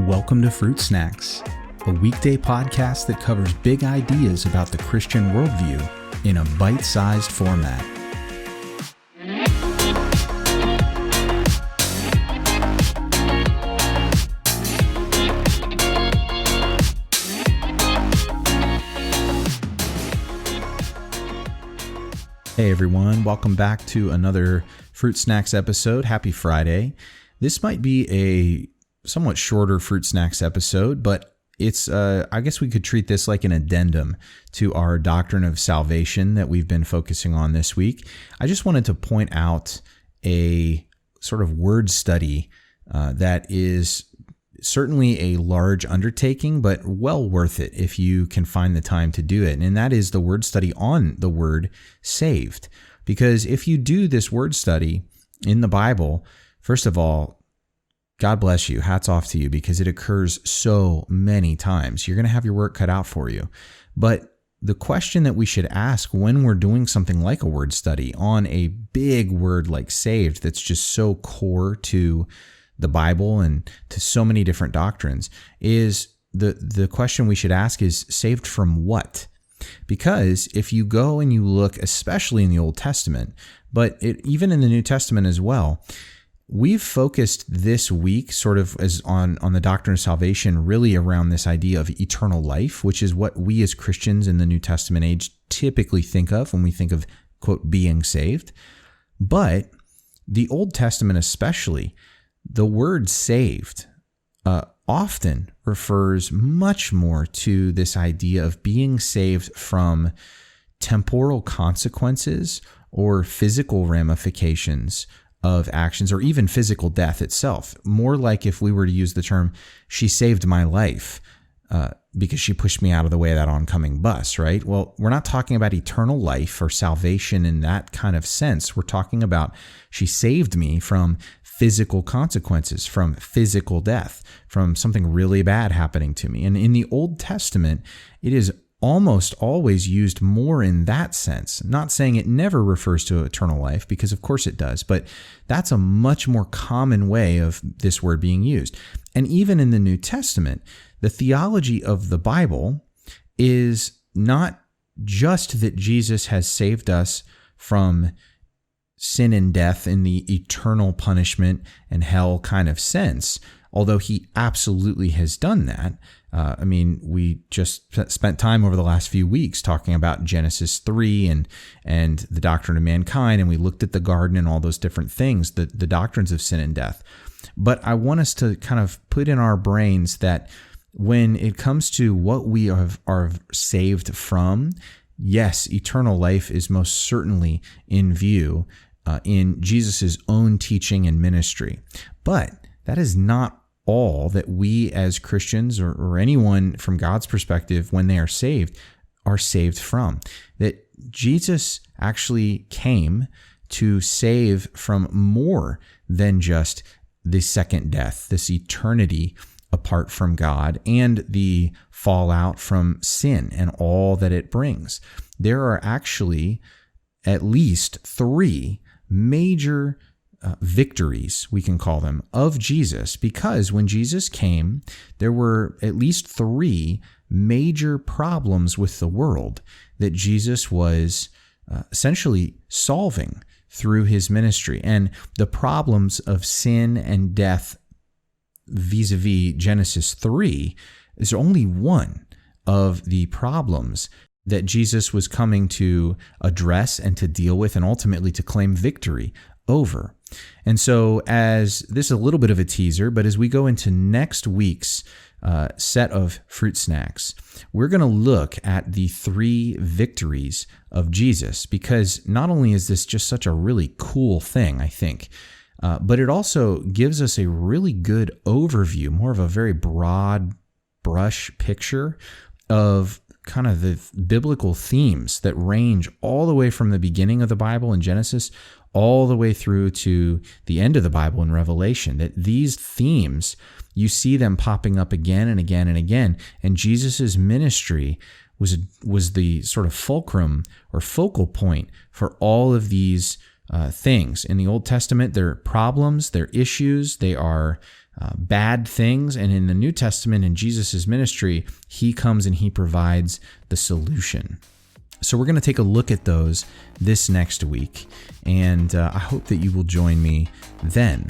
Welcome to Fruit Snacks, a weekday podcast that covers big ideas about the Christian worldview in a bite-sized format. Hey everyone, welcome back to another Fruit Snacks episode. Happy Friday. This might be a somewhat shorter Fruit Snacks episode, but it's, I guess we could treat this like an addendum to our doctrine of salvation that we've been focusing on this week. I just wanted to point out a sort of word study that is certainly a large undertaking, but well worth it if you can find the time to do it. And that is the word study on the word saved. Because if you do this word study in the Bible, first of all, God bless you. Hats off to you, because it occurs so many times. You're going to have your work cut out for you. But the question that we should ask when we're doing something like a word study on a big word like saved, that's just so core to the Bible and to so many different doctrines, is the question we should ask is, saved from what? Because if you go and you look, especially in the Old Testament, but even in the New Testament as well, we've focused this week sort of as on the doctrine of salvation, really around this idea of eternal life, which is what we as Christians in the New Testament age typically think of when we think of, quote, being saved. But the Old Testament especially, the word saved often refers much more to this idea of being saved from temporal consequences or physical ramifications of actions, or even physical death itself. More like if we were to use the term, she saved my life because she pushed me out of the way of that oncoming bus, right? Well, we're not talking about eternal life or salvation in that kind of sense. We're talking about she saved me from physical consequences, from physical death, from something really bad happening to me. And in the Old Testament, it is almost always used more in that sense. Not saying it never refers to eternal life, because of course it does, but that's a much more common way of this word being used. And even in the New Testament, the theology of the Bible is not just that Jesus has saved us from sin and death in the eternal punishment and hell kind of sense, although he absolutely has done that. We just spent time over the last few weeks talking about Genesis 3 and the doctrine of mankind, and we looked at the garden and all those different things, the doctrines of sin and death. But I want us to kind of put in our brains that when it comes to what we are saved from, yes, eternal life is most certainly in view in Jesus's own teaching and ministry. But that is not all that we as Christians or anyone from God's perspective, when they are saved from. That Jesus actually came to save from more than just the second death, this eternity apart from God, and the fallout from sin and all that it brings. There are actually at least three major victories, we can call them, of Jesus, because when Jesus came, there were at least three major problems with the world that Jesus was essentially solving through his ministry. And the problems of sin and death vis-a-vis Genesis 3 is only one of the problems that Jesus was coming to address and to deal with, and ultimately to claim victory over. And so, as this is a little bit of a teaser, but as we go into next week's set of fruit snacks, we're going to look at the three victories of Jesus, because not only is this just such a really cool thing, I think, but it also gives us a really good overview, more of a very broad brush picture of kind of the biblical themes that range all the way from the beginning of the Bible in Genesis all the way through to the end of the Bible in Revelation. That these themes, you see them popping up again and again and again, and Jesus's ministry was the sort of fulcrum or focal point for all of these things. In the Old Testament, they're problems, they're issues, they are bad things. And in the New Testament, in Jesus' ministry, he comes and he provides the solution. So we're going to take a look at those this next week. And I hope that you will join me then.